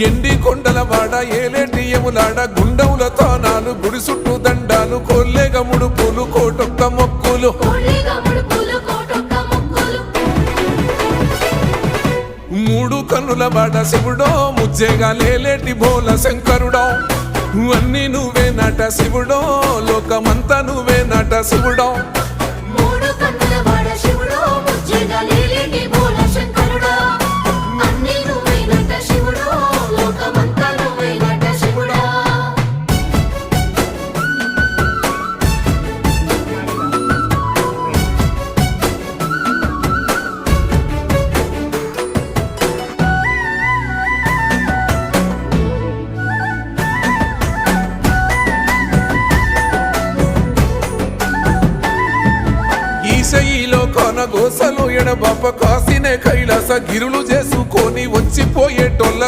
ఎండి కొండలవాడ ఏలేటి యములాడ గుండవుల తానాలు గుడి చుట్టూ దండాలు కొల్లేగ ముడుపులు కోటొక్క మొక్కులు మూడు కన్నుల బాడ శివుడో ముజ్జేగా లేలేటి బోల శంకరుడో అన్నీ నువ్వే నట శివుడో లోకమంతా నువ్వే నట శివుడో ఈశయిలో కొనగోసలు ఎడబాప కాసినే కైలాస గిరులు చేసుకొని వచ్చిపోయేటోళ్ళ